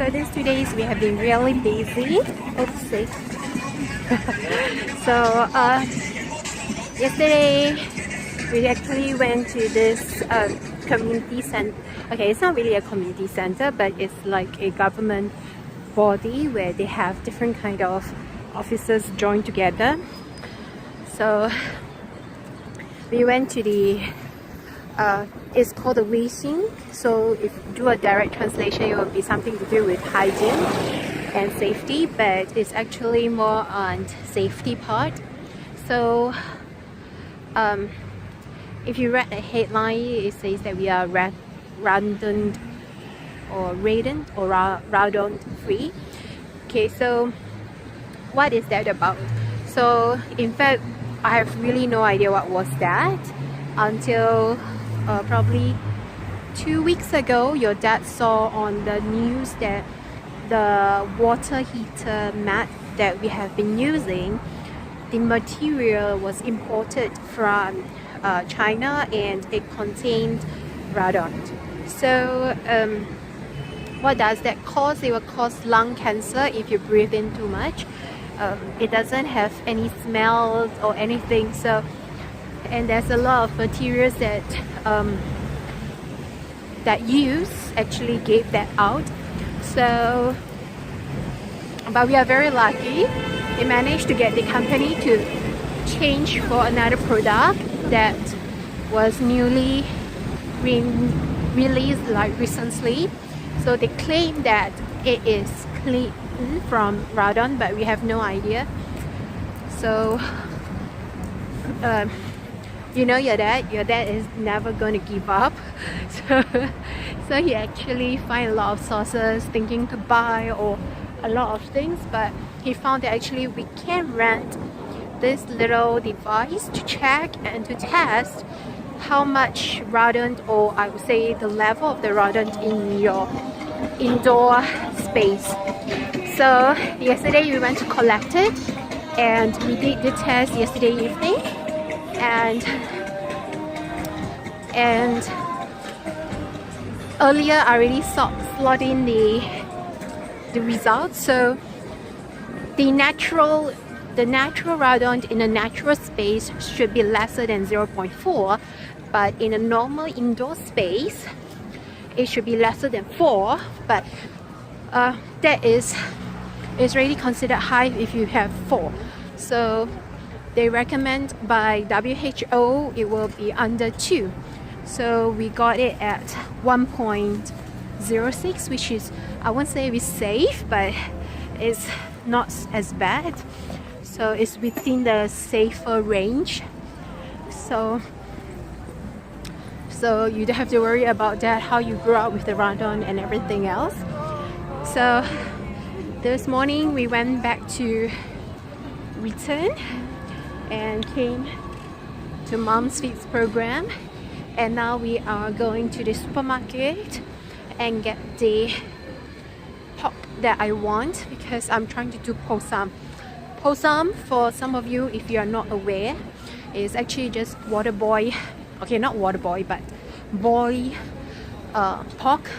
So these 2 days we have been really busy. Oopsie. So yesterday we actually went to this community center. Okay, it's not really a community center, but it's like a government body where they have different kind of officers joined together. So we went to the it's called the Weixing. So if you do a direct translation, it will be something to do with hygiene and safety, but it's actually more on safety part. So if you read the headline, it says that we are radon free. Okay, so what is that about? So in fact, I have really no idea what was that until probably 2 weeks ago. Your dad saw on the news that the water heater mat that we have been using, the material was imported from China and it contained radon. So what does that cause? It will cause lung cancer if you breathe in too much. It doesn't have any smell or anything. So, and there's a lot of materials that that use actually gave that out. So, but we are very lucky. We managed to get the company to change for another product that was newly released like recently. So they claim that it is clean from radon, but we have no idea. So you know your dad is never going to give up. So he actually find a lot of sources thinking to buy or a lot of things, but he found that actually we can rent this little device to check and to test how much radon, or I would say the level of the radon in your indoor space. So yesterday we went to collect it and we did the test yesterday evening, and earlier I already slot in the results. So the natural radon in a natural space should be lesser than 0.4, but in a normal indoor space it should be lesser than 4, but that is already considered high if you have 4. So they recommend by WHO it will be under 2. So we got it at 1.06, which is, I won't say it's safe, but it's not as bad. So it's within the safer range. So you don't have to worry about that, how you grow up with the radon and everything else. So this morning we went back to return and came to Mom's Feeds program, and now we are going to the supermarket and get the pork that I want, because I'm trying to do Bossam. Bossam, for some of you if you are not aware, is actually just water boil, okay, not water boil, but boil pork.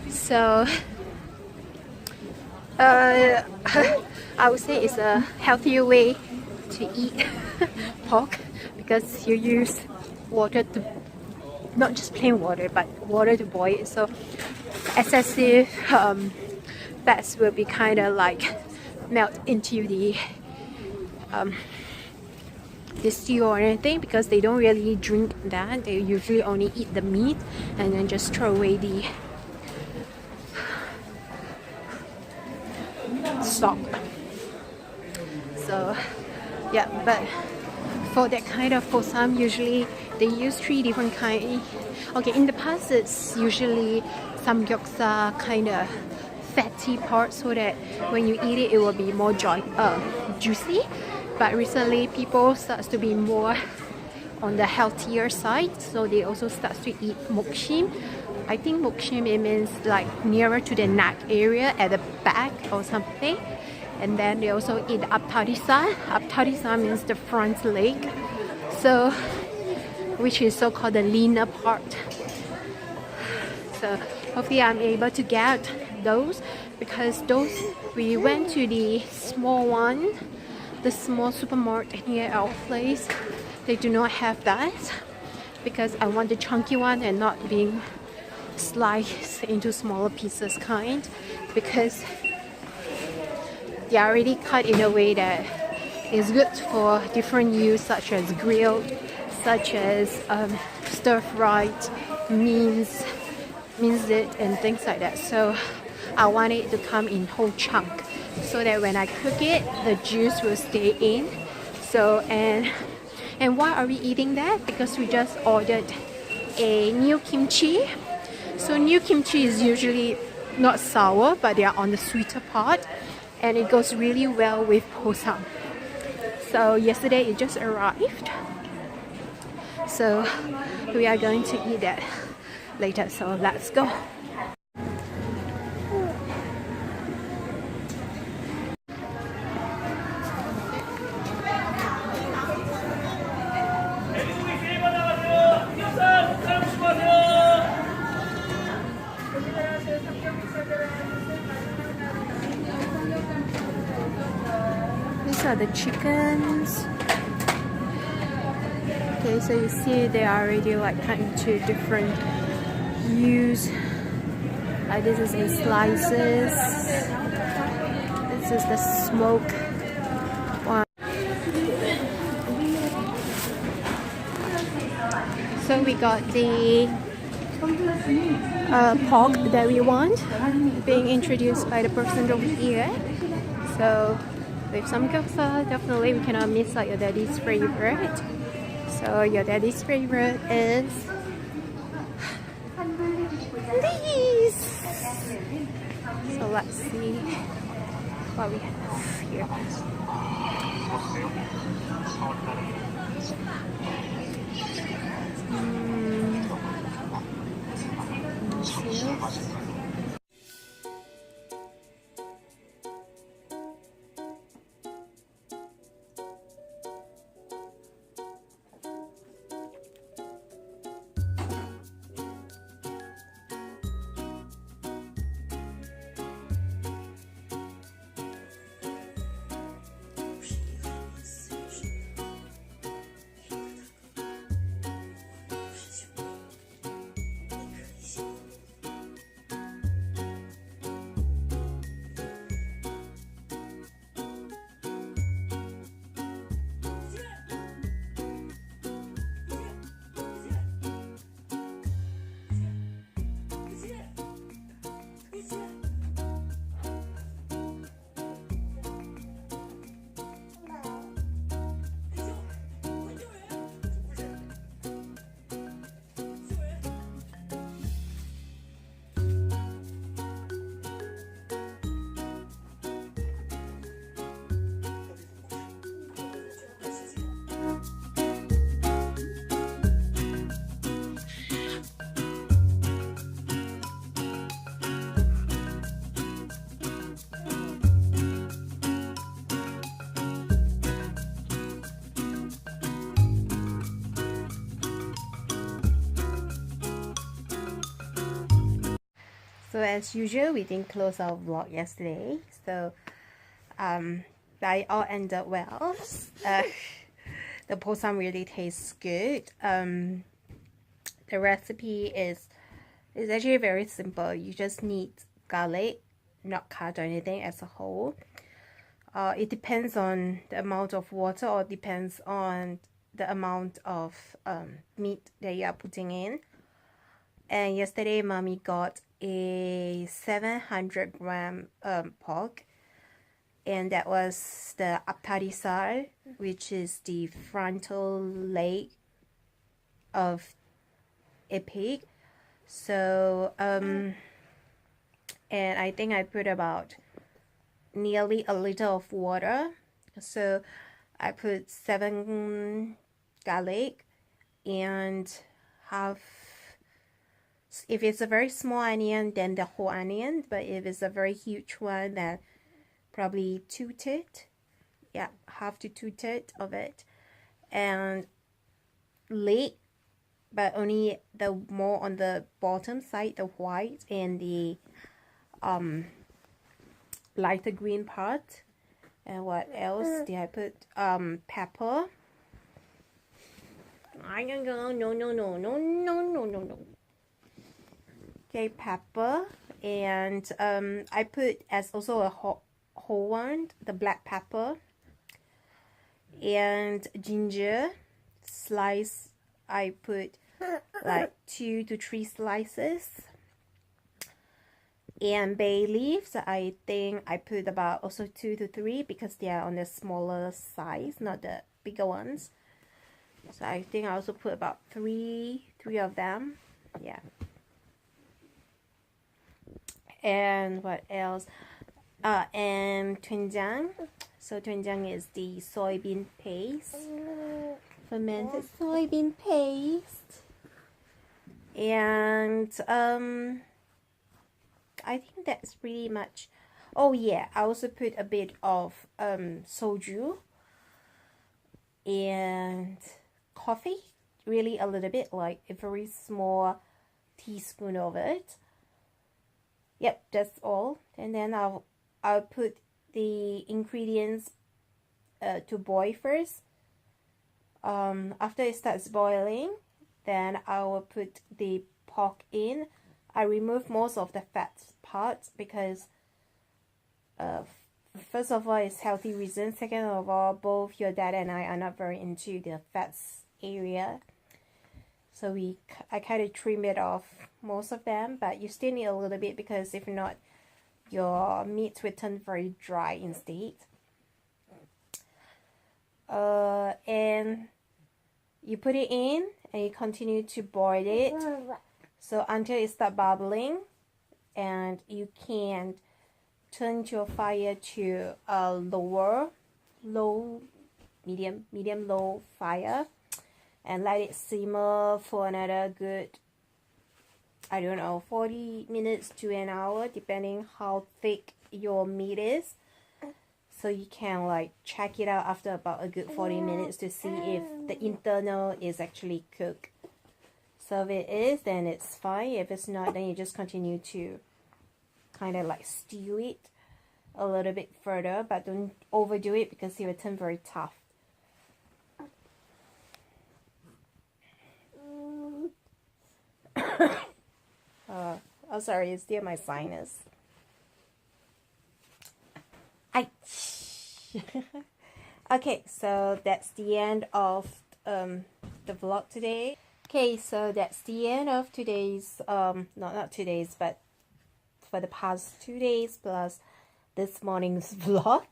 So I would say it's a healthier way to eat pork, because you use water to, not just plain water, but water to boil it. So excessive fats will be kind of like melt into the stew or anything, because they don't really drink that. They usually only eat the meat and then just throw away the stock. So yeah, but for that kind of Bossam, usually they use 3 different kinds. Okay, in the past it's usually samgyeopsal kind of fatty part, so that when you eat it, it will be more juicy. But recently people starts to be more on the healthier side, so they also start to eat mokshim. I think mokshim, it means like nearer to the neck area at the back or something. And then they also eat apologise. Apologise means the front leg, so which is so called the leaner part. So hopefully I'm able to get those, because those, we went to the small one, the small supermarket near our place. They do not have that, because I want the chunky one and not being sliced into smaller pieces kind, because they are already cut in a way that is good for different use, such as grilled, such as stir-fried, minced it, and things like that. So I want it to come in whole chunk, so that when I cook it, the juice will stay in. So and why are we eating that? Because we just ordered a new kimchi. So new kimchi is usually not sour, but they are on the sweeter part, and it goes really well with bossam. So yesterday it just arrived, so we are going to eat that later. So let's go. These are the chickens. Okay, so you see they are already like cut into different use. Like this is in slices. This is the smoked one. So we got the pork that we want, being introduced by the person over here. So with some gyoza, definitely we cannot miss like your daddy's favorite. So your daddy's favorite is these. So let's see what we have here. So as usual, we didn't close our vlog yesterday, so that all ended well. The bossam really tastes good. The recipe is actually very simple. You just need garlic, not cut or anything, as a whole. It depends on the amount of water, or depends on the amount of meat that you are putting in. And yesterday mommy got a 700-gram pork, and that was the apologise, which is the frontal leg of a pig. So and I think I put about nearly a liter of water. So I put 7 garlic and half. If it's a very small onion, then the whole onion. But if it's a very huge one, then probably 2/3. Yeah, half to 2/3 of it. And leg, but only the more on the bottom side, the white, and the lighter green part. And what else did I put? Pepper. No. Okay, pepper. And I put as also a whole one, the black pepper. And ginger slice. I put like 2 to 3 slices. And bay leaves, I think I put about also 2 to 3 because they are on the smaller size, not the bigger ones. So I think I also put about three of them. Yeah. And what else? And doenjang. So doenjang is the soybean paste, fermented soybean paste. And I think that's pretty much. Oh yeah, I also put a bit of soju and coffee, really a little bit, like a very small teaspoon of it. Yep, that's all. And then I'll put the ingredients to boil first. After it starts boiling, then I will put the pork in. I remove most of the fat parts because first of all, it's healthy reasons. Second of all, both your dad and I are not very into the fats area. So I kind of trim it off most of them, but you still need a little bit because if not, your meat will turn very dry instead. And you put it in and you continue to boil it. So until it starts bubbling, and you can turn your fire to a medium-low fire, and let it simmer for another good, I don't know, 40 minutes to an hour, depending how thick your meat is. So you can like check it out after about a good 40 minutes to see if the internal is actually cooked. So if it is, then it's fine. If it's not, then you just continue to kind of like stew it a little bit further, but don't overdo it because it will turn very tough. Oh, sorry, it's still my sinus. Okay, so that's the end of the vlog today. Okay, so that's the end of today's not today's, but for the past 2 days plus this morning's vlog.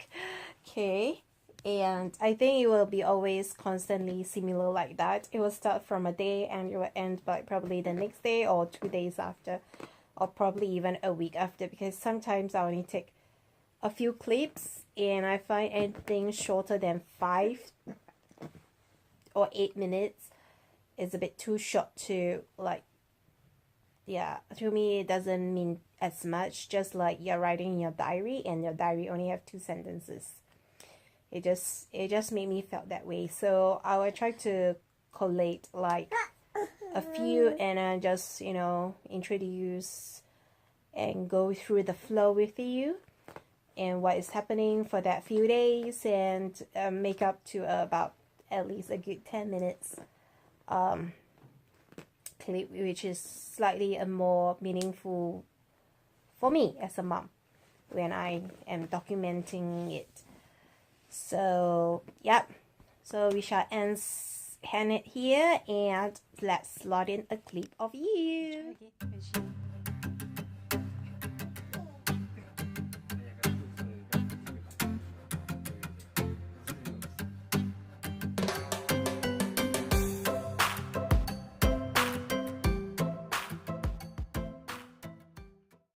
Okay, and I think it will be always constantly similar like that. It will start from a day and it will end by probably the next day or 2 days after, or probably even a week after, because sometimes I only take a few clips and I find anything shorter than 5 or 8 minutes is a bit too short to like, yeah, to me it doesn't mean as much, just like you're writing in your diary and your diary only have 2 sentences. It just made me felt that way. So I will try to collate like a few and just, you know, introduce and go through the flow with you and what is happening for that few days, and make up to about at least a good 10 minutes clip, which is slightly a more meaningful for me as a mom when I am documenting it. So yeah, so we shall end it here and let's slot in a clip of you.